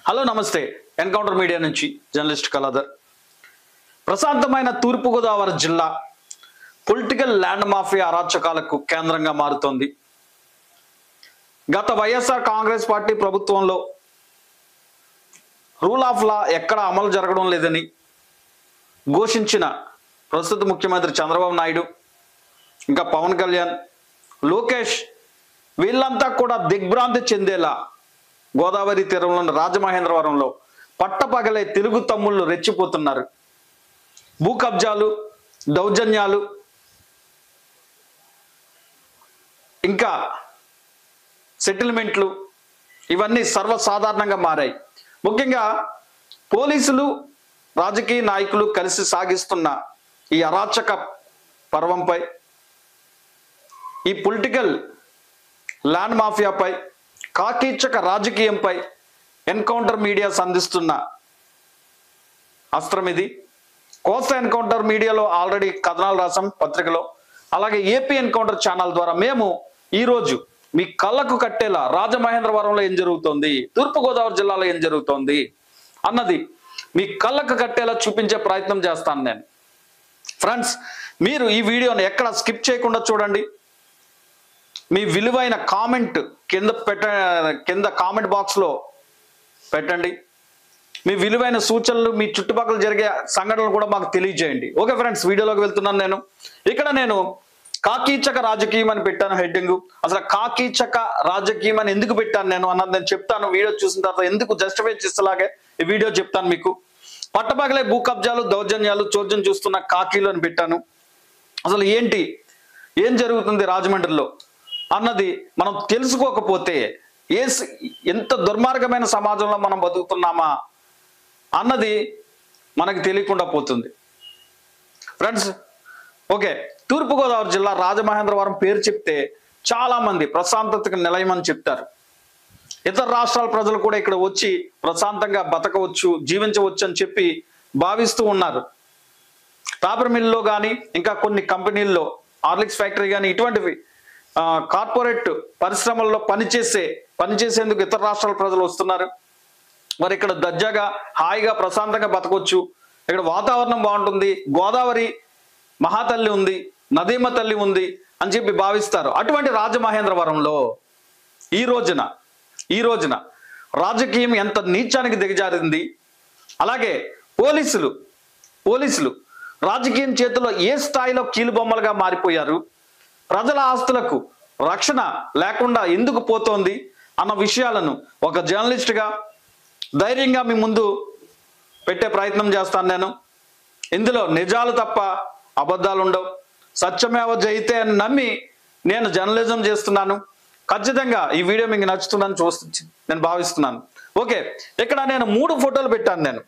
Hello నమస్తే encounter media నుంచి journalist Kaladhar. ప్రశాంతమైన తూర్పుగోదావరి జిల్లా పొలిటికల్ ల్యాండ్ మాఫియా అరాచకాలకు కేంద్రంగా మారుతోంది. గత వైఎస్ఆర్ కాంగ్రెస్ పార్టీ ప్రభుత్వంలో రూల్ ఆఫ్ లా ఎక్కడ అమలు జరగడం లేదని ఘోషించిన ప్రస్తుత ముఖ్యమంత్రి చంద్రబాబు నాయుడు, ఇంకా పవన్ కళ్యాణ్, లోకేష్ వీళ్ళంతా కూడా దిగ్భ్రాంతి చెందేలా గోదావరి తీరంలోని రాజమహేంద్రవరంలో పట్టపగలే తెలుగు తమ్ముళ్ళు రెచ్చిపోతున్నారు. భూ కబ్జాలు, దౌర్జన్యాలు, ఇంకా సెటిల్మెంట్లు ఇవన్నీ సర్వసాధారణంగా మారాయి. ముఖ్యంగా పోలీసులు, రాజకీయ నాయకులు కలిసి సాగిస్తున్న ఈ అరాచక పర్వంపై, ఈ పొలిటికల్ ల్యాండ్ మాఫియాపై, కాకీచక రాజకీయంపై ఎన్కౌంటర్ మీడియా సంధిస్తున్న అస్త్రం ఇది. కోస్తా ఎన్కౌంటర్ మీడియాలో ఆల్రెడీ కథనాలు రాసాం పత్రికలో. అలాగే ఏపీ ఎన్కౌంటర్ ఛానల్ ద్వారా మేము ఈరోజు మీ కళ్ళకు కట్టేలా రాజమహేంద్రవరంలో ఏం జరుగుతోంది, తూర్పుగోదావరి జిల్లాలో ఏం జరుగుతోంది అన్నది మీ కళ్ళకు కట్టేలా చూపించే ప్రయత్నం చేస్తాను నేను. ఫ్రెండ్స్, మీరు ఈ వీడియోని ఎక్కడ స్కిప్ చేయకుండా చూడండి. మీ విలువైన కామెంట్ కింద కామెంట్ బాక్స్లో పెట్టండి. మీ విలువైన సూచనలు, మీ చుట్టుపక్కల జరిగే సంఘటనలు కూడా మాకు తెలియజేయండి. ఓకే ఫ్రెండ్స్, వీడియోలోకి వెళ్తున్నాను నేను. ఇక్కడ నేను కాకీచక రాజకీయం అని పెట్టాను హెడ్డింగ్. అసలు కాకీచక రాజకీయం అని ఎందుకు పెట్టాను నేను అన్నది నేను చెప్తాను. వీడియో చూసిన తర్వాత ఎందుకు జస్టిఫై చేసేలాగే ఈ వీడియో చెప్తాను మీకు. పట్టపగలే భూ కబ్జాలు, దౌర్జన్యాలు చోద్యం చూస్తున్న కాకీలు అని పెట్టాను. అసలు ఏం జరుగుతుంది రాజమండ్రిలో అన్నది మనం తెలుసుకోకపోతే ఎంత దుర్మార్గమైన సమాజంలో మనం బతుకుతున్నామా అన్నది మనకి తెలియకుండా పోతుంది. ఫ్రెండ్స్, ఓకే, తూర్పుగోదావరి జిల్లా రాజమహేంద్రవరం పేరు చెప్తే చాలా మంది ప్రశాంతతకు నిలయమని చెప్తారు. ఇతర రాష్ట్రాల ప్రజలు కూడా ఇక్కడ వచ్చి ప్రశాంతంగా బతకవచ్చు, జీవించవచ్చు అని చెప్పి భావిస్తూ ఉన్నారు. పేపర్ మిల్లో కానీ, ఇంకా కొన్ని కంపెనీల్లో, హార్లిక్స్ ఫ్యాక్టరీ కానీ, ఇటువంటివి కార్పొరేట్ పరిశ్రమల్లో పనిచేసేందుకు ఇతర రాష్ట్రాల ప్రజలు వస్తున్నారు. మరి ఇక్కడ దర్జాగా, హాయిగా, ప్రశాంతంగా బతకొచ్చు, ఇక్కడ వాతావరణం బాగుంటుంది, గోదావరి మహాతల్లి ఉంది, నదీమ తల్లి ఉంది అని చెప్పి భావిస్తారు. అటువంటి రాజమహేంద్రవరంలో ఈ రోజున రాజకీయం ఎంత నీచానికి దిగజారింది. అలాగే పోలీసులు రాజకీయం చేతిలో ఏ స్థాయిలో కీలుబొమ్మలుగా మారిపోయారు, ప్రజల ఆస్తులకు రక్షణ లేకుండా ఎందుకు పోతోంది అన్న విషయాలను ఒక జర్నలిస్ట్గా ధైర్యంగా మీ ముందు పెట్టే ప్రయత్నం చేస్తాను నేను. ఇందులో నిజాలు తప్ప అబద్ధాలు ఉండవు. సత్యమేవ జయితే అని నమ్మి నేను జర్నలిజం చేస్తున్నాను. ఖచ్చితంగా ఈ వీడియో మీకు నచ్చుతుందని నేను భావిస్తున్నాను. ఓకే, ఇక్కడ నేను 3 ఫోటోలు పెట్టాను నేను.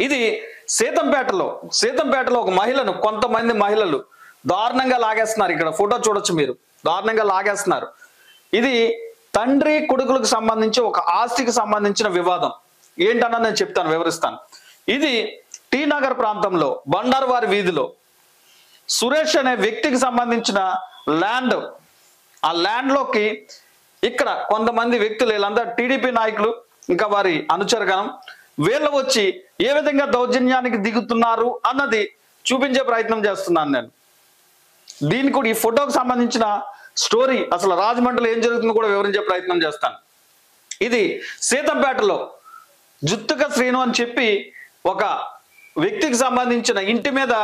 ఇది సీతంపేటలో ఒక మహిళను కొంతమంది మహిళలు దారుణంగా లాగేస్తున్నారు. ఇక్కడ ఫోటో చూడొచ్చు మీరు, దారుణంగా లాగేస్తున్నారు. ఇది తండ్రి కొడుకులకు సంబంధించి ఒక ఆస్తికి సంబంధించిన వివాదం. ఏంటన్నా నేను చెప్తాను, వివరిస్తాను. ఇది టీ నగర్ ప్రాంతంలో బండారువారి వీధిలో సురేష్ అనే వ్యక్తికి సంబంధించిన ల్యాండ్. ఆ ల్యాండ్లోకి ఇక్కడ కొంతమంది వ్యక్తులు, వీళ్ళంతా టీడీపీ నాయకులు, ఇంకా వారి అనుచరగణం, వీళ్ళు వచ్చి ఏ విధంగా దౌర్జన్యానికి దిగుతున్నారు అన్నది చూపించే ప్రయత్నం చేస్తున్నాను నేను. దీనికి కూడా ఈ ఫోటోకి సంబంధించిన స్టోరీ, అసలు రాజమండ్రిలో ఏం జరుగుతుందో కూడా వివరించే ప్రయత్నం చేస్తాను. ఇది సీతంపేటలో జుత్తుక శ్రీను అని చెప్పి ఒక వ్యక్తికి సంబంధించిన ఇంటి మీద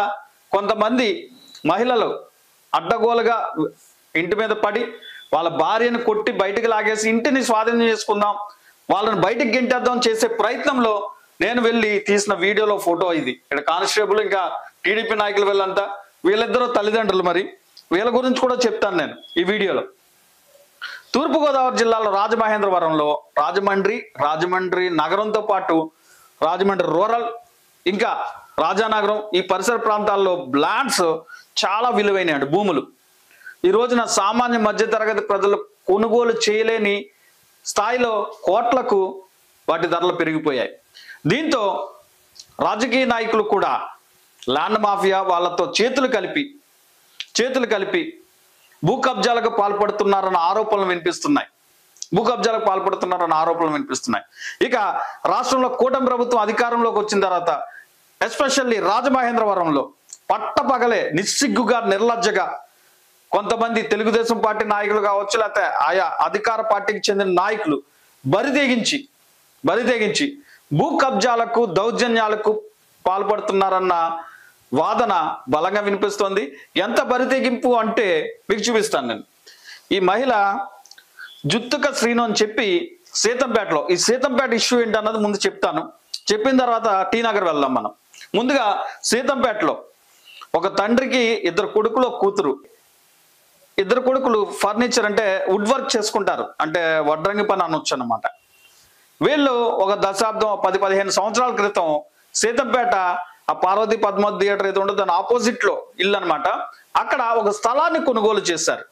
కొంతమంది మహిళలు అడ్డగోలుగా ఇంటి మీద పడి వాళ్ళ భార్యను కొట్టి బయటకు లాగేసి ఇంటిని స్వాధీనం చేసుకుందాం, వాళ్ళని బయటకు గెంటేద్దాం చేసే ప్రయత్నంలో నేను వెళ్ళి తీసిన వీడియోలో ఫోటో ఇది. ఇక్కడ కానిస్టేబుల్, ఇంకా టీడీపీ నాయకులు వీళ్ళిద్దరూ తల్లిదండ్రులు. మరి వీళ్ళ గురించి కూడా చెప్తాను నేను ఈ వీడియోలో. తూర్పుగోదావరి జిల్లాలో రాజమహేంద్రవరంలో రాజమండ్రి నగరంతో పాటు రాజమండ్రి రూరల్, ఇంకా రాజానగరం, ఈ పరిసర ప్రాంతాల్లో ల్యాండ్స్ చాలా విలువైన భూములు ఈ రోజున సామాన్య మధ్యతరగతి ప్రజలు కొనుగోలు చేయలేని స్థాయిలో కోట్లకు వాటి ధరలు పెరిగిపోయాయి. దీంతో రాజకీయ నాయకులు కూడా ల్యాండ్ మాఫియా వాళ్ళతో చేతులు కలిపి భూ కబ్జాలకు పాల్పడుతున్నారన్న ఆరోపణలు వినిపిస్తున్నాయి. భూ కబ్జాలకు పాల్పడుతున్నారన్న ఆరోపణలు వినిపిస్తున్నాయి. ఇక రాష్ట్రంలో కూటమి ప్రభుత్వం అధికారంలోకి వచ్చిన తర్వాత ఎస్పెషల్లీ రాజమహేంద్రవరంలో పట్టపగలే నిస్సిగ్గుగా నిర్లజ్జగా కొంతమంది తెలుగుదేశం పార్టీ నాయకులు కావచ్చు, లేకపోతే ఆయా అధికార పార్టీకి చెందిన నాయకులు బరితెగించి భూ కబ్జాలకు దౌర్జన్యాలకు పాల్పడుతున్నారన్న వాదన బలంగా వినిపిస్తోంది. ఎంత బరితెగింపు అంటే మీకు చూపిస్తాను నేను. ఈ మహిళ జుత్తుక శ్రీను అని చెప్పి సీతంపేటలో, ఈ సీతంపేట ఇష్యూ ఏంటన్నది ముందు చెప్తాను, చెప్పిన తర్వాత టీ నగర్ వెళ్దాం మనం. ముందుగా సీతంపేటలో ఒక తండ్రికి ఇద్దరు కొడుకులు కూతురు, ఇద్దరు కొడుకులు ఫర్నిచర్ అంటే వుడ్ వర్క్ చేసుకుంటారు, అంటే వడ్రంగి పని అనొచ్చు అన్నమాట. వీళ్ళు ఒక దశాబ్దం 10-15 సంవత్సరాల క్రితం సీతంపేట ఆ పార్వతీ పద్మావతి థియేటర్ ఏదో ఉండదు దాని ఆపోజిట్ లో ఇల్లు అనమాట, అక్కడ ఒక స్థలాన్ని కొనుగోలు చేశారు.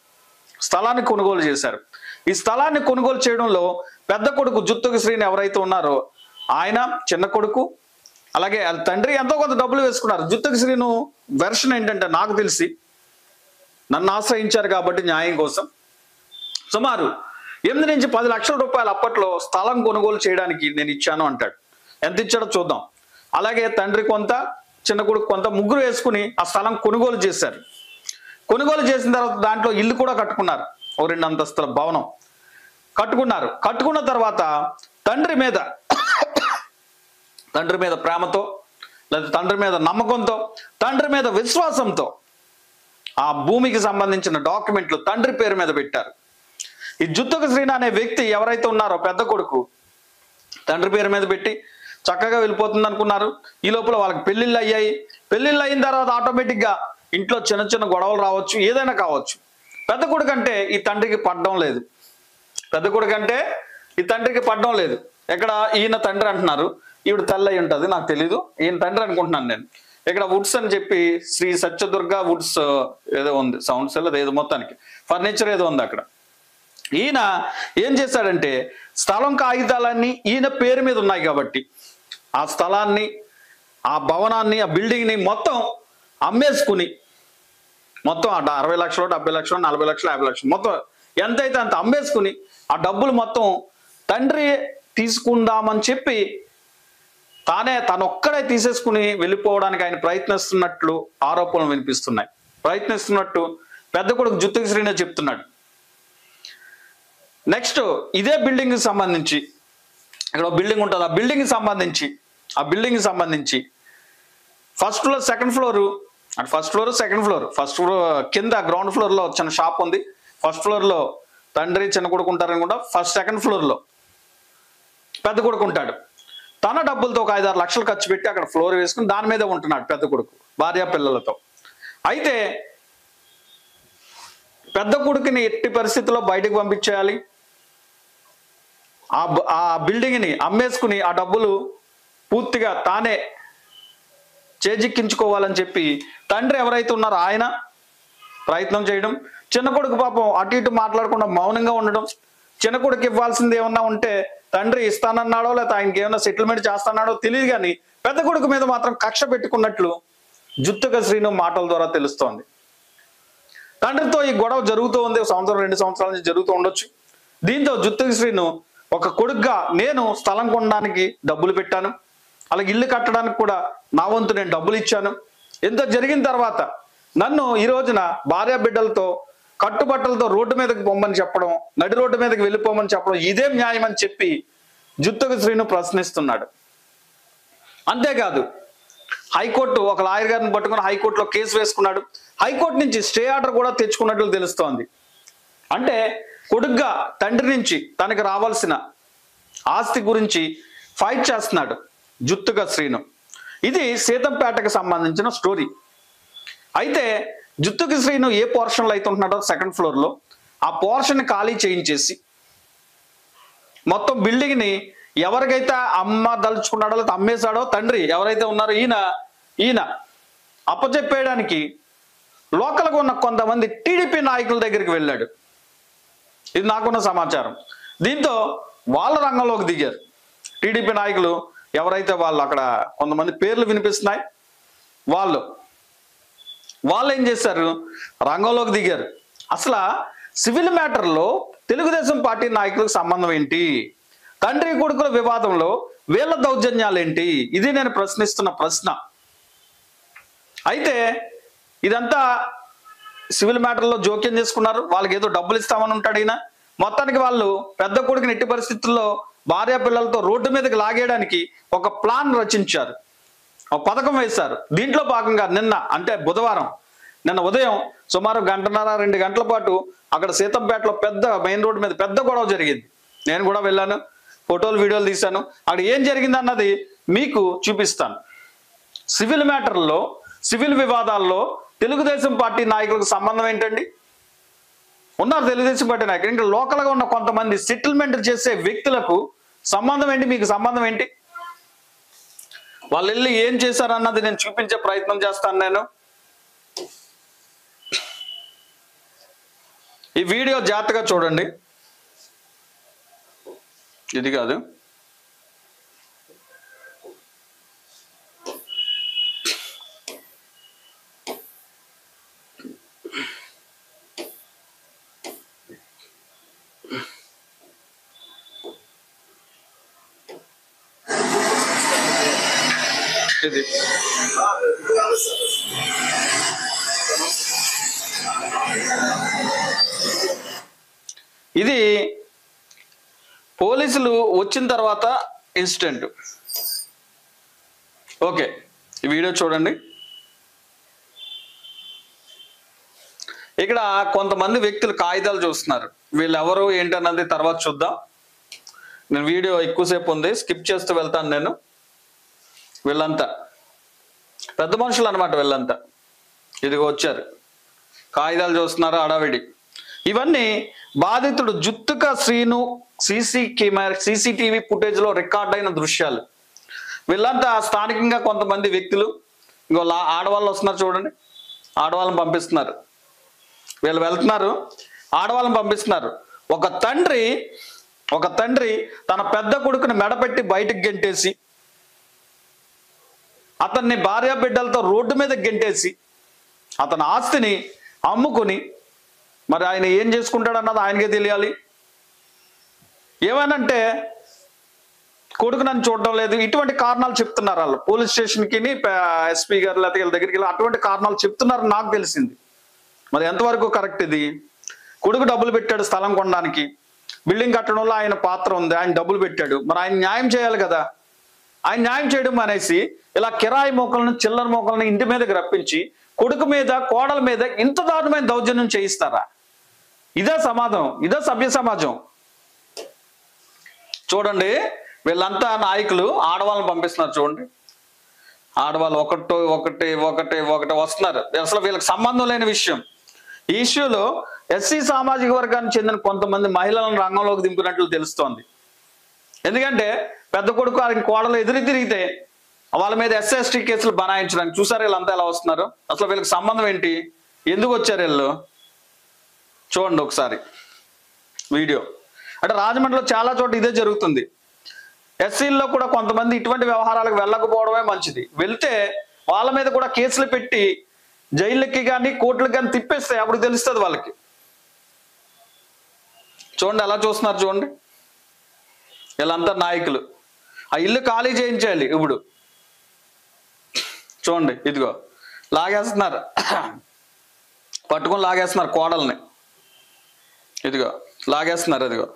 ఈ స్థలాన్ని కొనుగోలు చేయడంలో పెద్ద కొడుకు జుత్తుక శ్రీని ఎవరైతే ఉన్నారో ఆయన, చిన్న కొడుకు అలాగే తండ్రి ఎంతో కొంత డబ్బులు వేసుకున్నారు. జుత్తుక శ్రీను వెర్షన్ ఏంటంటే, నాకు తెలిసి నన్ను ఆశ్రయించారు కాబట్టి న్యాయం కోసం సుమారు 8 నుంచి 10 లక్షల రూపాయలు అప్పట్లో స్థలం కొనుగోలు చేయడానికి నేను ఇచ్చాను అంటాడు. ఎంత ఇచ్చాడో చూద్దాం. అలాగే తండ్రి కొంత, చిన్న కొడుకు కొంత, ముగ్గురు వేసుకుని ఆ స్థలం కొనుగోలు చేశారు. కొనుగోలు చేసిన తర్వాత దాంట్లో ఇల్లు కూడా కట్టుకున్నారు, ఓ 2 అంతస్తుల భవనం కట్టుకున్నారు. కట్టుకున్న తర్వాత తండ్రి మీద ప్రేమతో, లేదా తండ్రి మీద నమ్మకంతో, తండ్రి మీద విశ్వాసంతో ఆ భూమికి సంబంధించిన డాక్యుమెంట్లు తండ్రి పేరు మీద పెట్టారు. ఈ జుత్తుక శ్రీను అనే వ్యక్తి ఎవరైతే ఉన్నారో పెద్ద కొడుకు తండ్రి పేరు మీద పెట్టి చక్కగా వెళ్ళిపోతుంది అనుకున్నారు. ఈ లోపల వాళ్ళకి పెళ్లిళ్ళు అయ్యాయి. పెళ్లిళ్ళు అయిన తర్వాత ఆటోమేటిక్గా ఇంట్లో చిన్న చిన్న గొడవలు రావచ్చు, ఏదైనా కావచ్చు. పెద్ద కొడుకు అంటే ఈ తండ్రికి పడడం లేదు. ఇక్కడ ఈయన తండ్రి అంటున్నారు, ఈవిడ తల్లి ఉంటుంది, నాకు తెలీదు, ఈయన తండ్రి అనుకుంటున్నాను నేను. ఇక్కడ వుడ్స్ అని చెప్పి శ్రీ సత్యదుర్గ వుడ్స్ ఏదో ఉంది, సౌండ్ సెల్ ఏదో, మొత్తానికి ఫర్నిచర్ ఏదో ఉంది అక్కడ. ఈయన ఏం చేశాడంటే, స్థలం కాగితాలన్నీ ఈయన పేరు మీద ఉన్నాయి కాబట్టి ఆ స్థలాన్ని, ఆ భవనాన్ని, ఆ బిల్డింగ్ని మొత్తం అమ్మేసుకుని, మొత్తం 60 లక్షలు, 70 లక్షలు, 40 లక్షలు, 50 లక్షలు, మొత్తం ఎంతైతే అంత అమ్మేసుకుని ఆ డబ్బులు మొత్తం తండ్రి తీసుకుందామని చెప్పి తనొక్కడే తీసేసుకుని వెళ్ళిపోవడానికి ఆయన ప్రయత్నిస్తున్నట్లు ఆరోపణలు వినిపిస్తున్నాయి. పెద్ద కొడుకు జుత్తుక శ్రీనే చెప్తున్నాడు. నెక్స్ట్ ఇదే బిల్డింగ్ సంబంధించి, ఇక్కడ బిల్డింగ్ ఉంటుంది, ఆ బిల్డింగ్ సంబంధించి ఫస్ట్ ఫ్లోర్ సెకండ్ ఫ్లోర్ కింద గ్రౌండ్ ఫ్లోర్ లో చిన్న షాప్ ఉంది. ఫస్ట్ ఫ్లోర్ లో తండ్రి చిన్న కొడుకు ఉంటారని కూడా, సెకండ్ ఫ్లోర్ లో పెద్ద కొడుకు ఉంటాడు. తన డబ్బులతో ఒక 5-6 లక్షలు ఖర్చు పెట్టి అక్కడ ఫ్లోర్ వేసుకుని దాని మీద ఉంటున్నాడు పెద్ద కొడుకు భార్య పిల్లలతో. అయితే పెద్ద కొడుకుని ఎట్టి పరిస్థితుల్లో బయటకు పంపించేయాలి, ఆ బిల్డింగ్ని అమ్మేసుకుని ఆ డబ్బులు పూర్తిగా తానే చేజిక్కించుకోవాలని చెప్పి తండ్రి ఎవరైతే ఉన్నారో ఆయన ప్రయత్నం చేయడం, చిన్న కొడుకు పాపం అటు ఇటు మాట్లాడకుండా మౌనంగా ఉండడం. చిన్న కొడుకు ఇవ్వాల్సింది ఏమన్నా ఉంటే తండ్రి ఇస్తానన్నాడో లేకపోతే ఆయనకి ఏమన్నా సెటిల్మెంట్ చేస్తానాడో తెలియదు, కానీ పెద్ద కొడుకు మీద మాత్రం కక్ష పెట్టుకున్నట్లు జుత్తుక శ్రీను మాటల ద్వారా తెలుస్తోంది. తండ్రితో ఈ గొడవ జరుగుతూ ఉంది, 1-2 సంవత్సరాల నుంచి జరుగుతూ ఉండొచ్చు. దీంతో జుత్తుక శ్రీను ఒక కొడుకుగా నేను స్థలం కొనడానికి డబ్బులు పెట్టాను, అలాగే ఇల్లు కట్టడానికి కూడా నా వంతు నేను డబ్బులు ఇచ్చాను. ఎంత జరిగిన తర్వాత నన్ను ఈ రోజున భార్య బిడ్డలతో కట్టుబట్టలతో రోడ్డు మీదకి పొమ్మని చెప్పడం, నడి రోడ్డు మీదకి వెళ్ళిపోమని చెప్పడం ఇదేం న్యాయం అని చెప్పి జుత్తుక శ్రీను ప్రశ్నిస్తున్నాడు. అంతేకాదు హైకోర్టు ఒక లాయర్ గారిని పట్టుకుని హైకోర్టులో కేసు వేసుకున్నాడు. హైకోర్టు నుంచి స్టే ఆర్డర్ కూడా తెచ్చుకున్నట్లు తెలుస్తోంది. అంటే కొడుగ్గా తండ్రి నుంచి తనకు రావాల్సిన ఆస్తి గురించి ఫైట్ చేస్తున్నాడు జుత్తుక శ్రీను. ఇది సీతంపేటకు సంబంధించిన స్టోరీ. అయితే జుత్తుక శ్రీను ఏ పోర్షన్లో అయితే ఉంటున్నాడో సెకండ్ ఫ్లోర్లో ఆ పోర్షన్ ఖాళీ చేయించేసి మొత్తం బిల్డింగ్ని ఎవరికైతే అమ్మదలుచుకున్నాడో లేకపోతే అమ్మేశాడో తండ్రి ఎవరైతే ఉన్నారో ఈయన అప్పచెప్పేయడానికి లోకల్గా ఉన్న కొంతమంది టీడీపీ నాయకుల దగ్గరికి వెళ్ళాడు. ఇది నాకున్న సమాచారం. దీంతో వాళ్ళ రంగంలోకి దిగారు టీడీపీ నాయకులు. ఎవరైతే వాళ్ళు అక్కడ కొంతమంది పేర్లు వినిపిస్తున్నాయి, వాళ్ళు ఏం చేశారు, రంగంలోకి దిగారు. అసలు సివిల్ మ్యాటర్లో తెలుగుదేశం పార్టీ నాయకులకు సంబంధం ఏంటి? తండ్రి కొడుకుల వివాదంలో వీళ్ళ దౌర్జన్యాలు ఏంటి? ఇది నేను ప్రశ్నిస్తున్న ప్రశ్న. అయితే ఇదంతా సివిల్ మ్యాటర్లో జోక్యం చేసుకున్నారు. వాళ్ళకి ఏదో డబ్బులు ఇస్తామని ఉంటాడు ఈయన. మొత్తానికి వాళ్ళు పెద్ద కొడుకుని ఎట్టి పరిస్థితుల్లో భార్య పిల్లలతో రోడ్డు మీదకి లాగేయడానికి ఒక ప్లాన్ రచించారు, ఒక పథకం వేశారు. దీంట్లో భాగంగా నిన్న అంటే బుధవారం నిన్న ఉదయం సుమారు 1.5-2 గంటల పాటు అక్కడ సీతంపేటలో పెద్ద మెయిన్ రోడ్డు మీద పెద్ద గొడవ జరిగింది. నేను కూడా వెళ్ళాను, ఫోటోలు వీడియోలు తీశాను. అక్కడ ఏం జరిగింది అన్నది మీకు చూపిస్తాను. సివిల్ మ్యాటర్లో సివిల్ వివాదాల్లో తెలుగుదేశం పార్టీ నాయకులకు సంబంధం ఏంటండి? ఉన్నారు తెలుగుదేశం పార్టీ నాయకులు. ఇంకా లోకల్గా ఉన్న కొంతమంది సెటిల్మెంట్ చేసే వ్యక్తులకు సంబంధం ఏంటి? మీకు సంబంధం ఏంటి? వాళ్ళు వెళ్ళి ఏం చేశారన్నది నేను చూపించే ప్రయత్నం చేస్తాను. నేను ఈ వీడియో జాగ్రత్తగా చూడండి. ఇది కాదు, ఇది ఇది పోలీసులు వచ్చిన తర్వాత ఇన్సిడెంట్. ఓకే, ఈ వీడియో చూడండి. ఇక్కడ కొంతమంది వ్యక్తులు కాగితాలు చూస్తున్నారు. వీళ్ళు ఎవరు ఏంటన్నది తర్వాత చూద్దాం. నేను వీడియో ఎక్కువసేపు ఉంది, స్కిప్ చేస్తూ వెళ్తాను నేను. వీళ్ళంతా పెద్ద మనుషులు అన్నమాట. వీళ్ళంతా ఇదిగో వచ్చారు, కాగితాలు చూస్తున్నారు, అడావిడి. ఇవన్నీ బాధితుడు జుత్తుక శ్రీను సీసీటీవీ ఫుటేజ్లో రికార్డ్ అయిన దృశ్యాలు. వీళ్ళంతా స్థానికంగా కొంతమంది వ్యక్తులు. ఇంకో ఆడవాళ్ళు వస్తున్నారు చూడండి, ఆడవాళ్ళని పంపిస్తున్నారు. వీళ్ళు వెళ్తున్నారు, ఆడవాళ్ళని పంపిస్తున్నారు. ఒక తండ్రి తన పెద్ద కొడుకుని మెడపెట్టి బయటకు గెంటేసి, అతన్ని భార్య బిడ్డలతో రోడ్డు మీద గెంటేసి, అతని ఆస్తిని అమ్ముకుని మరి ఆయన ఏం చేసుకుంటాడు అన్నది ఆయనకే తెలియాలి. ఏమనంటే కొడుకు నన్ను చూడడం లేదు, ఇటువంటి కారణాలు చెప్తున్నారు వాళ్ళు. పోలీస్ స్టేషన్కి ఎస్పీ గారు లేకపోతే వీళ్ళ దగ్గరికి వెళ్ళి అటువంటి కారణాలు చెప్తున్నారు. నాకు తెలిసింది. మరి ఎంతవరకు కరెక్ట్ ఇది? కొడుకు డబ్బులు పెట్టాడు స్థలం కొనడానికి, బిల్డింగ్ కట్టడంలో ఆయన పాత్ర ఉంది, ఆయన డబ్బులు పెట్టాడు. మరి ఆయన న్యాయం చేయాలి కదా. ఆయన న్యాయం చేయడం అనేసి ఇలా కిరాయి మోకలను చిల్లర మోకలను ఇంటి మీదకి రప్పించి కొడుకు మీద కోడల మీద ఇంత దారుణమైన దౌర్జన్యం చేయిస్తారా? ఇదే సమాజం, ఇదే సభ్య సమాజం. చూడండి, వీళ్ళంతా నాయకులు ఆడవాళ్ళని పంపిస్తున్నారు. చూడండి, ఆడవాళ్ళు ఒకటి వస్తున్నారు. అసలు వీళ్ళకి సంబంధం లేని విషయం. ఈ ఇష్యూలో ఎస్సీ సామాజిక వర్గానికి చెందిన కొంతమంది మహిళలను రంగంలోకి దింపినట్లు తెలుస్తోంది. ఎందుకంటే పెద్ద కొడుకు ఆయన కోడలు తిరిగితే వాళ్ళ మీద SST కేసులు బనాయించడానికి. చూసారు వీళ్ళంతా ఎలా వస్తున్నారు? అసలు వీళ్ళకి సంబంధం ఏంటి? ఎందుకు వచ్చారు వీళ్ళు? చూడండి ఒకసారి వీడియో. అంటే రాజమండ్రిలో చాలా చోట్ల ఇదే జరుగుతుంది. ఎస్సీల్లో కూడా కొంతమంది ఇటువంటి వ్యవహారాలకు వెళ్ళకపోవడమే మంచిది. వెళ్తే వాళ్ళ మీద కూడా కేసులు పెట్టి జైళ్ళకి కానీ కోర్టులకు కానీ తిప్పేస్తే అప్పుడు తెలుస్తుంది వాళ్ళకి. చూడండి ఎలా చూస్తున్నారు. చూడండి, వీళ్ళంతా నాయకులు. ఆ ఇల్లు ఖాళీ చేయించాలి ఇప్పుడు. చూడండి, ఇదిగో లాగేస్తున్నారు, పట్టుకొని లాగేస్తున్నారు కోడల్ని. ఇదిగో లాగేస్తున్నారు. ఇదిగో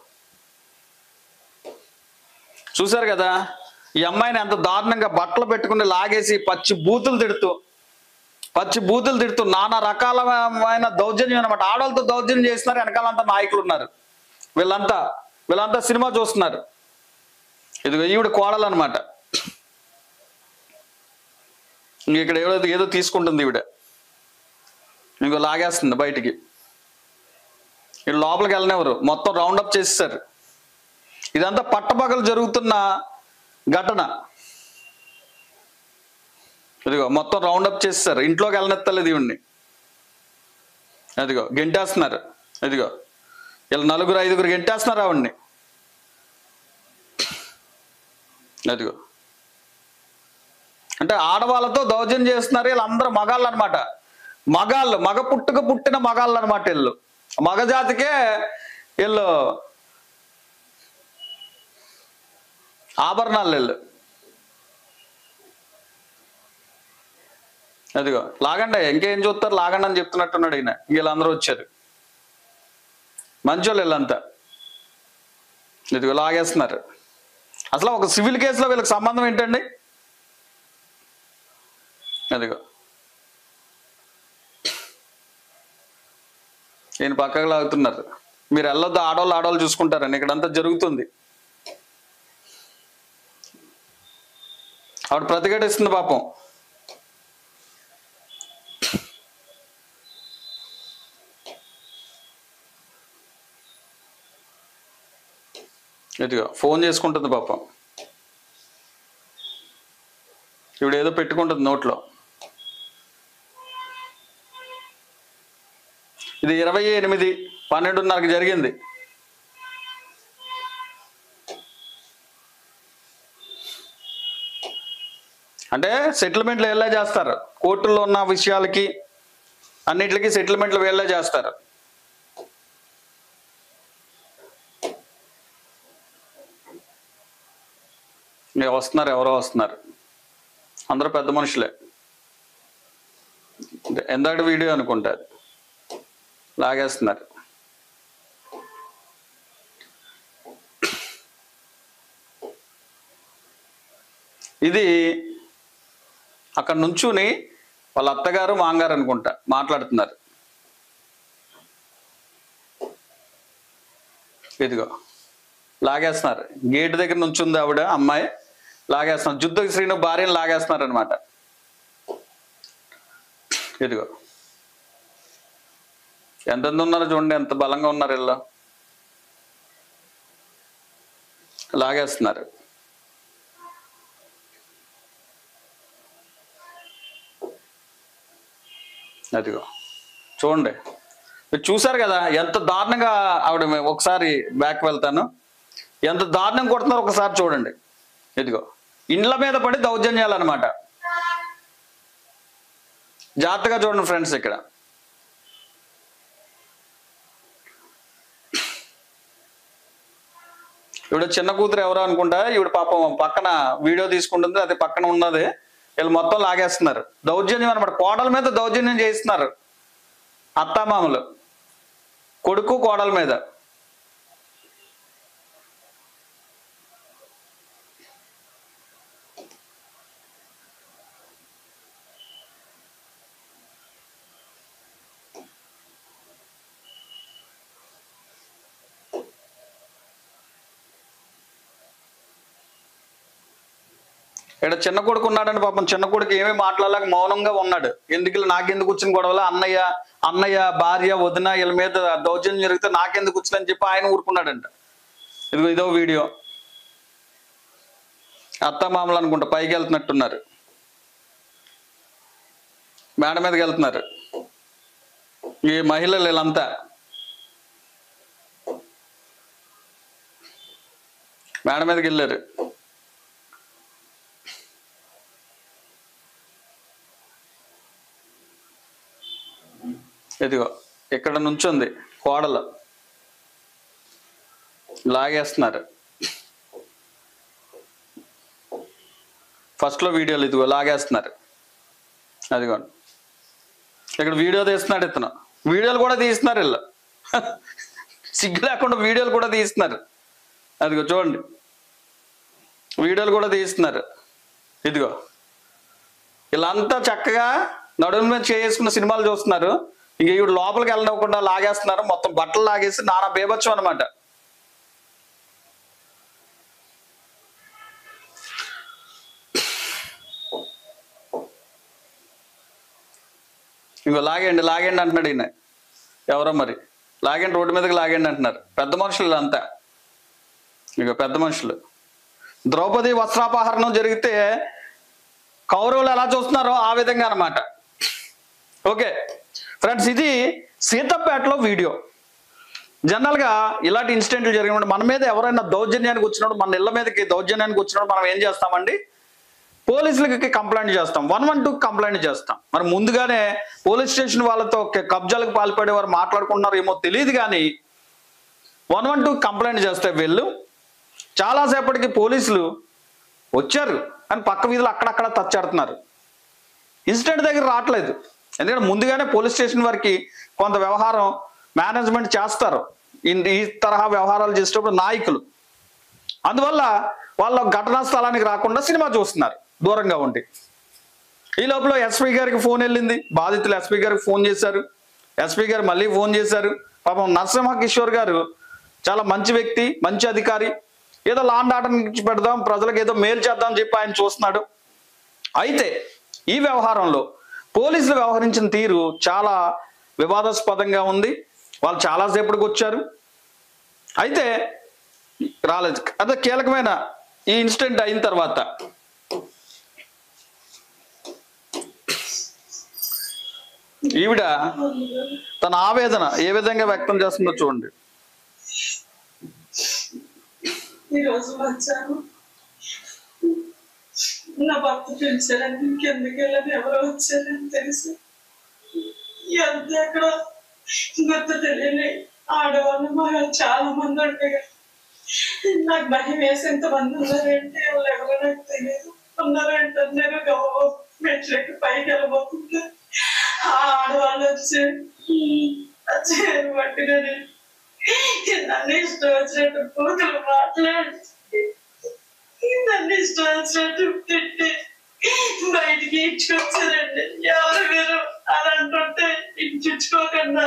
చూసారు కదా, ఈ అమ్మాయిని ఎంత దారుణంగా బట్టలు పెట్టుకుని లాగేసి పచ్చి బూతులు తిడుతూ నానా రకాలమైన దౌర్జన్యం అనమాట. ఆడవాళ్ళతో దౌర్జన్యం చేస్తున్నారు. వెనకాలంతా నాయకులు ఉన్నారు. వీళ్ళంతా సినిమా చూస్తున్నారు. ఇదిగో ఈవిడ కోడలు అనమాట. ఇక్కడ ఏదో తీసుకుంటుంది ఈవిడ. ఇంకో లాగేస్తుంది బయటికి. వీళ్ళు లోపలికి వెళ్ళనివ్వరు, మొత్తం రౌండప్ చేసేసారు. ఇదంతా పట్టపగలు జరుగుతున్న ఘటన. ఇదిగో మొత్తం రౌండప్ చేసేసారు. ఇంట్లోకి వెళ్ళనెత్తలేదు ఈవిడ్ని. అదిగో గెంటేస్తున్నారు. ఇదిగో వీళ్ళు 4-5 గెంటేస్తున్నారు ఆవిడ్ని. అదిగో అంటే ఆడవాళ్ళతో దౌర్జన్యం చేస్తున్నారు. వీళ్ళందరూ మగాళ్ళు అనమాట. మగ పుట్టిన మగాళ్ళు అనమాట వీళ్ళు. మగజాతికే వీళ్ళు ఆభరణాలు వీళ్ళు. అదిగో లాగండి, ఇంకేం చూస్తారు, లాగండి అని చెప్తున్నట్టున్నాడు ఈయన. వీళ్ళందరూ వచ్చారు, మంచోళ్ళు వీళ్ళంతా. ఇదిగో లాగేస్తున్నారు. అసలు ఒక సివిల్ కేసులో వీళ్ళకి సంబంధం ఏంటండి? అదిగో ఈయన పక్కకు లాగుతున్నారు. మీరు వెళ్ళొద్దు, ఆడవాళ్ళు చూసుకుంటారని ఇక్కడంతా జరుగుతుంది. ఆవిడ ప్రతిఘటిస్తుంది పాపం. ఇదిగో ఫోన్ చేసుకుంటుంది పాపం. ఇవిడ ఏదో పెట్టుకుంటుంది నోట్లో. ఇది 28/12 జరిగింది. అంటే సెటిల్మెంట్లు వీళ్ళే చేస్తారు. కోర్టుల్లో ఉన్న విషయాలకి అన్నిటికీ సెటిల్మెంట్లు వీళ్ళే చేస్తారు. వస్తున్నారు, ఎవరో వస్తున్నారు, అందరూ పెద్ద మనుషులే. ఎందాక వీడియో అనుకుంటారు, లాగేస్తున్నారు. ఇది అక్కడ నుంచుని వాళ్ళ అత్తగారు మాంగారు అనుకుంటా మాట్లాడుతున్నారు. ఇదిగో లాగేస్తున్నారు. గేట్ దగ్గర నుంచుంది ఆవిడ, అమ్మాయి లాగేస్తున్నారు. జుద్దు శ్రీను భార్యను లాగేస్తున్నారు అనమాట. ఇదిగో ఎంతెంత ఉన్నారో చూడండి, ఎంత బలంగా ఉన్నారు వీళ్ళు. లాగేస్తున్నారు. అదిగో చూడండి, మీరు చూసారు కదా ఎంత దారుణంగా ఆవిడ. ఒకసారి బ్యాక్ వెళ్తాను, ఎంత దారుణంగా కొడుతున్నారు ఒకసారి చూడండి. ఇదిగో ఇండ్ల మీద పడి దౌర్జన్యాలు అనమాట. జాగ్రత్తగా చూడండి ఫ్రెండ్స్. ఇక్కడ ఈవిడ చిన్న కూతురు ఎవరో అనుకుంటా. ఈవిడ పాపం పక్కన వీడియో తీసుకుంటుంది, అది పక్కన ఉన్నది. వీళ్ళు మొత్తం లాగేస్తున్నారు. దౌర్జన్యం అనమాట, కోడల మీద దౌర్జన్యం చేయిస్తున్నారు. అత్తామామలు కొడుకు కోడల మీద. ఇక్కడ చిన్న కొడుకు ఉన్నాడని పాపం. చిన్న కొడుకు ఏమీ మాట్లాడలేక మౌనంగా ఉన్నాడు. నాకెందుకు వచ్చిన గొడవలు, అన్నయ్య భార్య వదిన వీళ్ళ మీద దౌర్జన్యం జరిగితే నాకెందుకు వచ్చిందని చెప్పి ఆయన ఊరుకున్నాడంట. ఇదో వీడియో. అత్తమామలు అనుకుంటా పైకి వెళ్తున్నట్టున్నారు, మేడ మీదకి వెళ్తున్నారు ఈ మహిళలు వీళ్ళంతా. మేడ మీదకి వెళ్ళారు. ఇదిగో ఇక్కడ నుంచుంది కోడలు, లాగేస్తున్నారు. ఫస్ట్ లో వీడియోలు ఇదిగో లాగేస్తున్నారు. అదిగోండి ఇక్కడ వీడియో తీస్తున్నాడు ఇతను. వీడియోలు కూడా తీస్తున్నారు వీళ్ళు, సిగ్గు లేకుండా వీడియోలు కూడా తీస్తున్నారు. అదిగో చూడండి, వీడియోలు కూడా తీస్తున్నారు. ఇదిగో వీళ్ళంతా చక్కగా నడుము మీద చేసుకున్న సినిమాలు చూస్తున్నారు. ఇంక ఇవి లోపలికి వెళ్ళకుండా లాగేస్తున్నారు. మొత్తం బట్టలు లాగేసి నానా బేబచ్చం అనమాట. ఇంకో లాగండి అంటున్నాడు ఈయన. ఎవరో మరి లాగండి, రోడ్డు మీదకి లాగండి అంటున్నారు. పెద్ద మనుషులు అంతా. ఇక పెద్ద మనుషులు. ద్రౌపది వస్త్రాపహరణం జరిగితే కౌరవులు ఎలా చూస్తున్నారో ఆ విధంగా అనమాట. ఓకే ఫ్రెండ్స్, ఇది సీతపేటలో వీడియో. జనరల్గా ఇలాంటి ఇన్సిడెంట్లు జరిగినప్పుడు మన మీద ఎవరైనా దౌర్జన్యానికి వచ్చినప్పుడు, మన ఇళ్ళ మీదకి దౌర్జన్యానికి వచ్చినప్పుడు మనం ఏం చేస్తామండి? పోలీసులకి కంప్లైంట్ చేస్తాం, 112 కంప్లైంట్ చేస్తాం. మరి ముందుగానే పోలీస్ స్టేషన్ వాళ్ళతో కబ్జాలకు పాల్పడే వారు మాట్లాడుకుంటున్నారు ఏమో తెలియదు, కానీ 112 కంప్లైంట్ చేస్తే వీళ్ళు చాలాసేపటికి పోలీసులు వచ్చారు అని పక్క వీధులు అక్కడక్కడ తచ్చాడుతున్నారు. ఇన్సిడెంట్ దగ్గర రావట్లేదు. ఎందుకంటే ముందుగానే పోలీస్ స్టేషన్ వారికి కొంత వ్యవహారం మేనేజ్మెంట్ చేస్తారు ఈ తరహా వ్యవహారాలు చేసేటప్పుడు నాయకులు. అందువల్ల వాళ్ళ ఘటనా స్థలానికి రాకుండా సినిమా చూస్తున్నారు దూరంగా ఉండి. ఈ లోపల ఎస్పీ గారికి ఫోన్ వెళ్ళింది, బాధితులు ఎస్పీ గారికి ఫోన్ చేశారు. ఎస్పీ గారు మళ్ళీ ఫోన్ చేశారు. పాపం నరసింహ కిషోర్ గారు చాలా మంచి వ్యక్తి, మంచి అధికారి, ఏదో లా అండ్ ఆర్డర్ నుంచి పెడదాం, ప్రజలకు ఏదో మేలు చేద్దాం అని చెప్పి ఆయన చూస్తున్నాడు. అయితే ఈ వ్యవహారంలో పోలీసులు వ్యవహరించిన తీరు చాలా వివాదాస్పదంగా ఉంది. వాళ్ళు చాలాసేపటికి వచ్చారు, అయితే రాలేదు. అదే కీలకమైన ఈ ఇన్సిడెంట్ అయిన తర్వాత ఈవిడ తన ఆవేదన ఏ విధంగా వ్యక్తం చేస్తుందో చూడండి. ఈరోజు వచ్చాను, నా భర్త పిలిచారని ఇంకెందుకు వెళ్ళని ఎవరో వచ్చారని తెలిసి ఎంత ఎక్కడ గుర్తు తెలియని ఆడవాళ్ళు మహిళలు చాలా మంది ఉంటాయి. నాకు భయం వేసి ఎంతమంది ఉన్నారంటే వాళ్ళు ఎవరో నాకు తెలియదు. ఉన్నారంటే నేను మెట్లకి పైకి వెళ్ళబోతుంటే ఆ ఆడవాళ్ళు వచ్చి పట్టుకొని నన్ను ఇష్టం వచ్చినట్టు కూతురు మాట్లాడి నన్ను ఇష్టం వచ్చినట్టు తిట్టి బయటికి ఇచ్చుకొచ్చారండి. ఎవరు మీరు అని అంటుంటే ఇచ్చుకోకుండా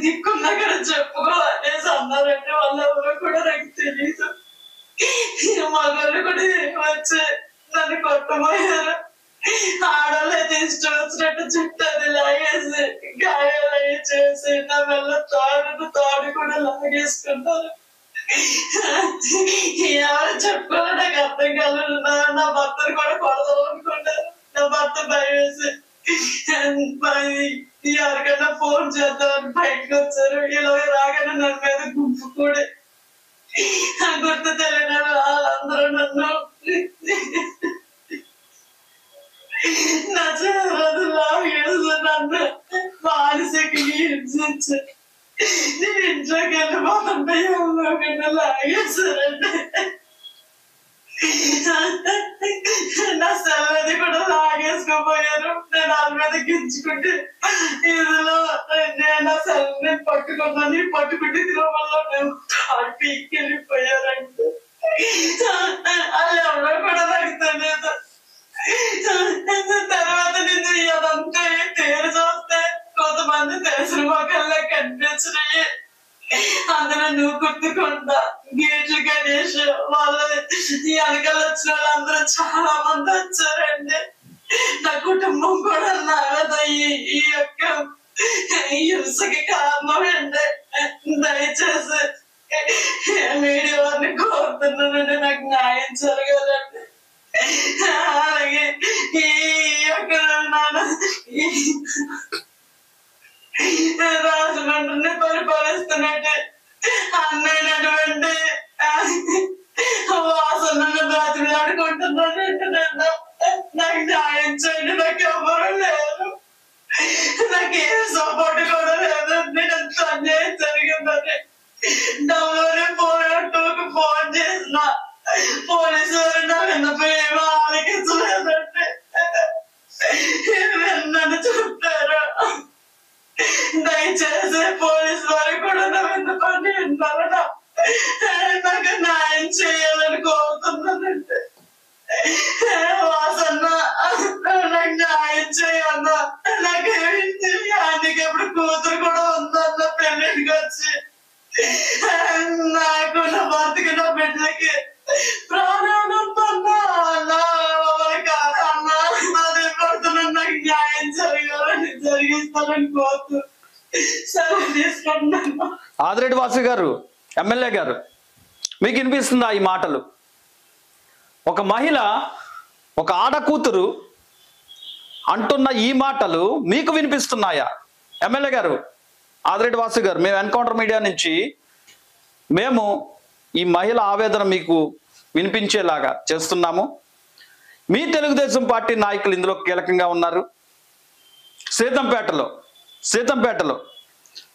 దిక్కున్నా కూడా చెప్పుకో అనేసి అన్నారంటే వాళ్ళు ఎవరో కూడా నాకు తెలీదు. మగవాళ్ళు కూడా వచ్చి నన్ను కొట్టబోయారు. ఆడవాళ్ళు అయితే ఇష్టం వచ్చినట్టు చుట్టాన్ని లాగేసి గాయాలు చేసి నా వల్ల తాడు కూడా లాగేసుకుంటారు. ఎవరు చెప్పుకోవాలి నాకు అర్థం కాలేదు. నా భర్తను కూడా కొడదాం అనుకుంటారు. నా భర్త భయం వేసి ఎవరికైనా ఫోన్ చేద్దామని బయటకు వచ్చారు. ఇలా రాగానే నన్ను మీద గుంపు కూడా గుర్తు తెలియని వాళ్ళందరూ నన్ను నా చదువు లాగేసి నన్ను మానసికంగా హింసించారు. నేను ఇంట్లోకి వెళ్ళిపోతుంటే ఎవరికైనా లాగేశారండి. నా సెలవుది కూడా లాగేసుకోపోయారు. నేను వాళ్ళ మీద గించుకుంటే ఇందులో నేను ఆ సెలవుని పట్టుకున్నాను. పట్టుకుంటే తిరుమలలో నేను పీకి వెళ్ళిపోయారంటే వాళ్ళు ఎవరో కూడా నాకు తెలియదు. తర్వాత నేను అదంతా తేరు చూస్తే కొంతమంది తెలిసిన మొక్కల్లో కనిపించినాయి. అందులో నువ్వు గుర్తుకుంటా గేట్లు గణేష్ వాళ్ళు వెనకాల వచ్చిన వాళ్ళందరూ చాలా మంది వచ్చారండి. నా కుటుంబం కూడా నాగదయ్యి ఈ యొక్క హింసకి కారణం అండి. దయచేసి మీడియా వారిని కోరుతున్నానండి, నాకు న్యాయం జరగాలండి. అలాగే ఈ యొక్క రాజమండ్రిని పరిపాలిస్తున్నట్టు అన్నైనటువంటి వాసనను బ్రతిలాడుకుంటున్నానంటే నాకు న్యాయం చేయండి. నాకు ఎవరు లేరు, నాకు ఏ సపోర్ట్ కూడా లేదు. నేను ఎంత అన్యాయం జరిగిందని డబ్ల్యూని ఫోన్ చేసిన పోలీసు వారు నా విన్నపం ఏమో ఆలకించలేదంటే నన్ను చెప్తారు. దయచేసి పోలీసు వారు కూడా నా విన్నపాన్ని విన్నారు. నాకు న్యాయం చేయాలని కోరుతున్నానంటే వాసన్న నాకు న్యాయం చేయన్నా. నాకు ఇప్పుడు కూతురు కూడా ఉందన్న పెళ్ళికి వచ్చి నాకు నా భర్తకి నా బిడ్డలకి ప్రాణానందన్నా అదే పడుతున్నాను. నాకు న్యాయం జరగాలని జరిగిస్తానని కోరుతూ సెలవు తీసుకుంటున్నాను. ఆదిరెడ్డి వాసు గారు, ఎమ్మెల్యే గారు, మీకు వినిపిస్తుందా ఈ మాటలు? ఒక మహిళ, ఒక ఆడకూతురు అంటున్న ఈ మాటలు మీకు వినిపిస్తున్నాయా? ఎమ్మెల్యే గారు, ఆదిరెడ్డి వాసు గారు, మేము ఎన్కౌంటర్ మీడియా నుంచి మేము ఈ మహిళ ఆవేదన మీకు వినిపించేలాగా చేస్తున్నాము. మీ తెలుగుదేశం పార్టీ నాయకులు ఇందులో కీలకంగా ఉన్నారు. సీతంపేటలో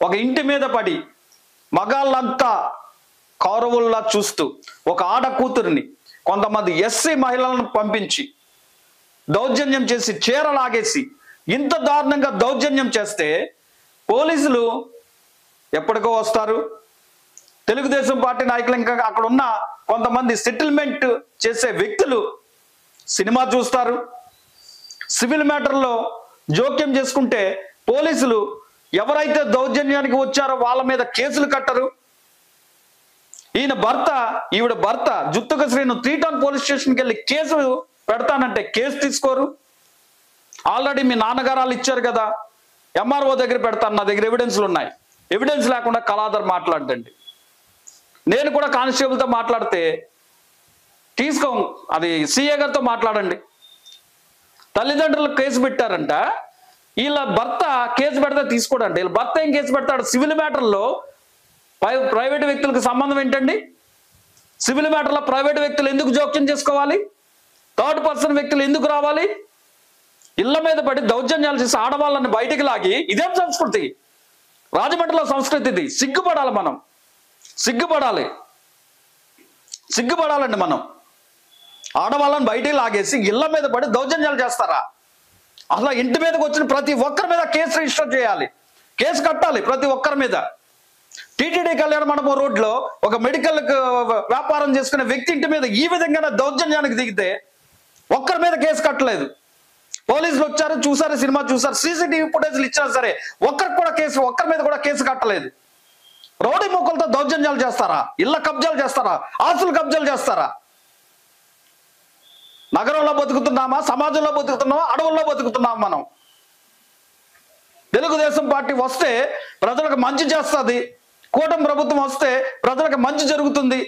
ఒక ఇంటి మీద పడి మగాళ్ళంతా కౌరవుల్లా చూస్తూ ఒక ఆడ కూతురిని కొంతమంది ఎస్సీ మహిళలను పంపించి దౌర్జన్యం చేసి చీరలాగేసి ఇంత దారుణంగా దౌర్జన్యం చేస్తే పోలీసులు ఎప్పటికో వస్తారు. తెలుగుదేశం పార్టీ నాయకులు ఇంకా అక్కడ ఉన్న కొంతమంది సెటిల్మెంట్ చేసే వ్యక్తులు సినిమా చూస్తారు. సివిల్ మ్యాటర్లో జోక్యం చేసుకుంటే పోలీసులు ఎవరైతే దౌర్జన్యానికి వచ్చారో వాళ్ళ మీద కేసులు కట్టరు. ఈవిడ భర్త జుత్తుక శ్రీను 3 టౌన్ పోలీస్ స్టేషన్కి వెళ్ళి కేసు పెడతానంటే కేసు తీసుకోరు. ఆల్రెడీ మీ నాన్నగారాలు ఇచ్చారు కదా, ఎంఆర్ఓ దగ్గర పెడతాను, నా దగ్గర ఎవిడెన్స్లు ఉన్నాయి. ఎవిడెన్స్ లేకుండా కళాధర్ మాట్లాడండి. నేను కూడా కానిస్టేబుల్తో మాట్లాడితే అది సిఏ గారితో మాట్లాడండి. తల్లిదండ్రులు కేసు పెట్టారంట, వీళ్ళ భర్త కేసు పెడితే తీసుకోడండి. వీళ్ళ భర్త ఏం కేసు పెడతాడు? సివిల్ మ్యాటర్లో ప్రైవేట్ వ్యక్తులకు సంబంధం ఏంటండి? సివిల్ మ్యాటర్లో ప్రైవేట్ వ్యక్తులు ఎందుకు జోక్యం చేసుకోవాలి? థర్డ్ పర్సన్ వ్యక్తులు ఎందుకు రావాలి? ఇళ్ల మీద పడి దౌర్జన్యాలు చేసి ఆడవాళ్ళని బయటికి లాగి, ఇదేం సంస్కృతి? రాజమండ్రిలో సంస్కృతి ఇది. సిగ్గుపడాలి మనం, సిగ్గుపడాలండి మనం. ఆడవాళ్ళని బయటికి లాగేసి ఇళ్ల మీద పడి దౌర్జన్యాలు చేస్తారా? అసలు ఇంటి మీదకి వచ్చిన ప్రతి ఒక్కరి మీద కేసు రిజిస్టర్ చేయాలి, కేసు కట్టాలి ప్రతి ఒక్కరి మీద. టీటీడీ కళ్యాణ మండపం రోడ్లో ఒక మెడికల్ వ్యాపారం చేసుకునే వ్యక్తి ఇంటి మీద ఈ విధంగా దౌర్జన్యానికి దిగితే ఒక్కరి మీద కేసు కట్టలేదు. పోలీసులు వచ్చారు, చూసారు, సినిమా చూసారు, సీసీటీవీ ఫుటేజ్లు ఇచ్చినా సరే ఒక్కరి మీద కూడా కేసు కట్టలేదు. రౌడీ మూకలతో దౌర్జన్యాలు చేస్తారా? ఇళ్ల కబ్జాలు చేస్తారా? ఆస్తులు కబ్జాలు చేస్తారా? నగరంలో బతుకుతున్నామా, సమాజంలో బతుకుతున్నామా, అడవుల్లో బతుకుతున్నామా? మనం తెలుగుదేశం పార్టీ వస్తే ప్రజలకు మంచి చేస్తుంది, కూటమి ప్రభుత్వం వస్తే ప్రజలకు మంచి జరుగుతుంది,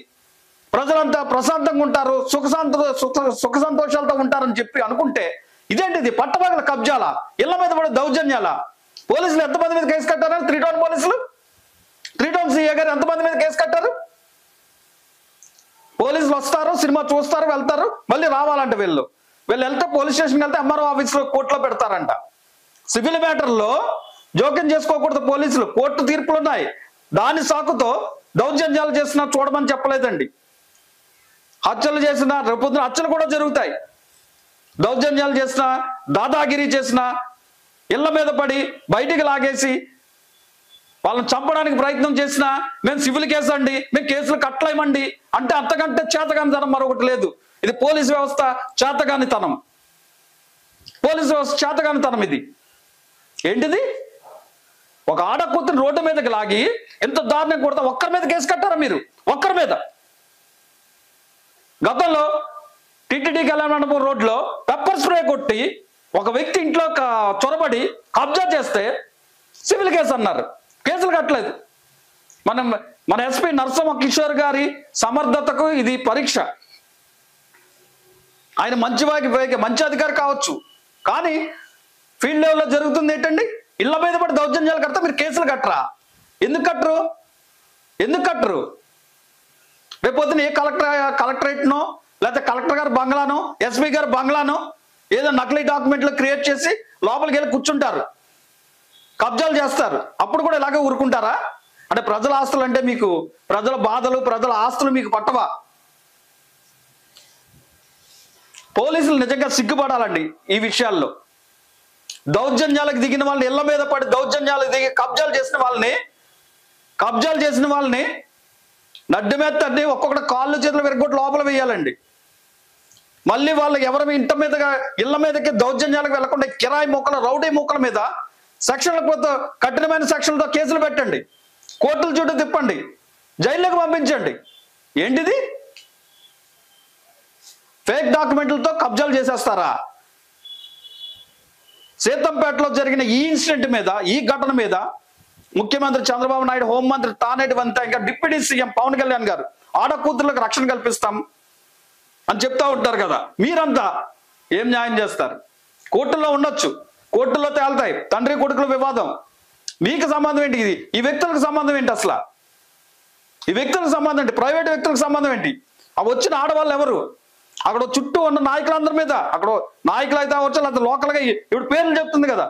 ప్రజలంతా ప్రశాంతంగా ఉంటారు, సుఖ సంతోషాలతో ఉంటారని చెప్పి అనుకుంటే ఇదేంటిది? పట్టపగల కబ్జాల, ఇళ్ల మీద పడే దౌర్జన్యాల. పోలీసులు ఎంతమంది మీద కేసు కట్టారు? 3 టౌన్ పోలీసులు, 3 టౌన్ సిఏ గారు ఎంతమంది మీద కేసు కట్టారు? పోలీసులు వస్తారు, సినిమా చూస్తారు, వెళ్తారు, మళ్ళీ రావాలంట. వీళ్ళు వెళ్తే పోలీస్ స్టేషన్కి వెళ్తే ఎంఆర్ఓ ఆఫీస్లో కోర్టులో పెడతారంట. సివిల్ మ్యాటర్లో జోక్యం చేసుకోకూడదు పోలీసులు, కోర్టు తీర్పులు ఉన్నాయి. దాని సాకుతో దౌర్జన్యాలు చేసినా చూడమని చెప్పలేదండి. హత్యలు చేసిన రేపొద్దున హత్యలు కూడా జరుగుతాయి. దౌర్జన్యాలు చేసిన, దాదాగిరి చేసిన, ఇళ్ల మీద పడి బయటికి లాగేసి వాళ్ళని చంపడానికి ప్రయత్నం చేసినా మేము సివిల్ కేసు అండి, మేము కేసులు కట్టలేమండి అంటే అంతకంటే చేతగానితనం మరొకటి లేదు. ఇది పోలీసు వ్యవస్థ చేతగానితనం, ఇది ఏంటిది? ఒక ఆడ కూతురు రోడ్డు మీదకి లాగి ఎంత దారుణంగా కొడతా ఒక్కరి మీద కేసు కట్టారా మీరు? ఒక్కరి మీద. గతంలో టీటీడీ కళ్యాణ మండపం రోడ్లో పెప్పర్ స్ప్రే కొట్టి ఒక వ్యక్తి ఇంట్లో చొరబడి కబ్జా చేస్తే సివిల్ కేసు అన్నారు, కేసులు కట్టలేదు. మన ఎస్పీ నరసింహ కిషోర్ గారి సమర్థతకు ఇది పరీక్ష. ఆయన మంచి అధికారి కావచ్చు, కానీ ఫీల్డ్ లెవెల్లో జరుగుతుంది ఏంటండి? ఇళ్ల మీద పడి దౌర్జన్యాలు కడితే మీరు కేసులు కట్టరా? ఎందుకు కట్టరు? రేపొద్దున ఏ కలెక్టరేట్నో లేకపోతే కలెక్టర్ గారు బంగ్లానో, ఎస్పీ గారు బంగ్లానో ఏదో నకిలీ డాక్యుమెంట్లు క్రియేట్ చేసి లోపలికి వెళ్ళి కూర్చుంటారు, కబ్జాలు చేస్తారు. అప్పుడు కూడా ఇలాగే ఊరుకుంటారా? అంటే ప్రజల ఆస్తులు అంటే మీకు, ప్రజల బాధలు, ప్రజల ఆస్తులు మీకు పట్టవా? పోలీసులు నిజంగా సిగ్గుపడాలండి ఈ విషయాల్లో. దౌర్జన్యాలకు దిగిన వాళ్ళని, ఇళ్ల మీద పడి దౌర్జన్యాలకు దిగి కబ్జాలు చేసిన వాళ్ళని నడ్డు మీద తన్ని ఒక్కొక్కటి కాళ్ళు చేతులు విరగొట్టి లోపల వేయాలండి. మళ్ళీ వాళ్ళు ఎవరి ఇంటి మీదగా ఇళ్ల మీదకి దౌర్జన్యాలకు వెళ్లకుండా కిరాయి మూకల, రౌడీ మూకల మీద సెక్షన్లకు కఠినమైన సెక్షన్లతో కేసులు పెట్టండి, కోర్టుల చుట్టూ తిప్పండి, జైల్లోకి పంపించండి. ఏంటిది? ఫేక్ డాక్యుమెంట్లతో కబ్జాలు చేసేస్తారా? సీతంపేటలో జరిగిన ఈ ఇన్సిడెంట్ మీద, ఈ ఘటన మీద ముఖ్యమంత్రి చంద్రబాబు నాయుడు, హోంమంత్రి తానేటి వంత, ఇంకా డిప్యూటీ సీఎం పవన్ కళ్యాణ్ గారు ఆడ కూతుర్లకు రక్షణ కల్పిస్తాం అని చెప్తా ఉంటారు కదా. మీరంతా ఏం న్యాయం చేస్తారు? కోర్టుల్లో ఉండొచ్చు, కోర్టుల్లో తేలుతాయి, తండ్రి కొడుకుల వివాదం. మీకు సంబంధం ఏంటి? ఇది ఈ వ్యక్తులకు సంబంధం ఏంటి? అసలు ఈ వ్యక్తులకు సంబంధం ఏంటి? ప్రైవేట్ వ్యక్తులకు సంబంధం ఏంటి? ఆ వచ్చిన ఆడవాళ్ళు ఎవరు? అక్కడ చుట్టూ ఉన్న నాయకులందరి మీద, అక్కడ నాయకులు అయితే అవ్వచ్చు, లేకపోతే లోకల్గా ఇప్పుడు పేర్లు చెప్తుంది కదా,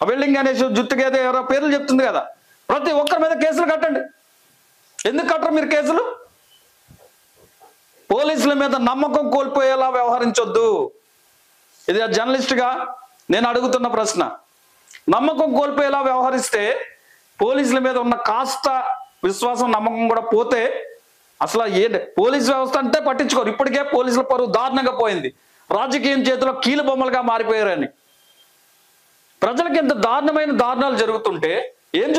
వెల్డింగ్ గణేష్, జుట్టుకేదో ఎవరో పేర్లు చెప్తుంది కదా, ప్రతి ఒక్కరి మీద కేసులు కట్టండి. ఎందుకు కట్టరు మీరు కేసులు? పోలీసుల మీద నమ్మకం కోల్పోయేలా వ్యవహరించొద్దు. ఇది జర్నలిస్ట్గా నేను అడుగుతున్న ప్రశ్న. నమ్మకం కోల్పోయేలా వ్యవహరిస్తే పోలీసుల మీద ఉన్న కాస్త విశ్వాసం, నమ్మకం కూడా పోతే అసలు పోలీస్ వ్యవస్థ అంటే పట్టించుకోరు. ఇప్పటికే పోలీసుల పరువు దారుణంగా పోయింది, రాజకీయం చేతిలో కీలు బొమ్మలుగా మారిపోయారని. ప్రజలకు ఇంత దారుణాలు జరుగుతుంటే ఏం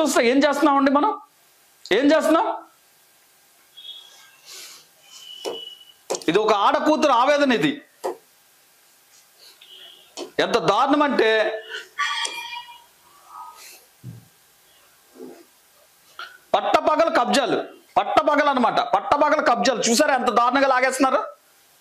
చేస్తున్నామండి మనం? ఏం చేస్తున్నాం? ఇది ఒక ఆడ కూతురు ఆవేదన. ఇది ఎంత దారుణం అంటే పట్టపగలు కబ్జాలు అన్నమాట. పట్టపగలు కబ్జాలు చూసారా ఎంత దారుణంగా లాగేస్తున్నారు?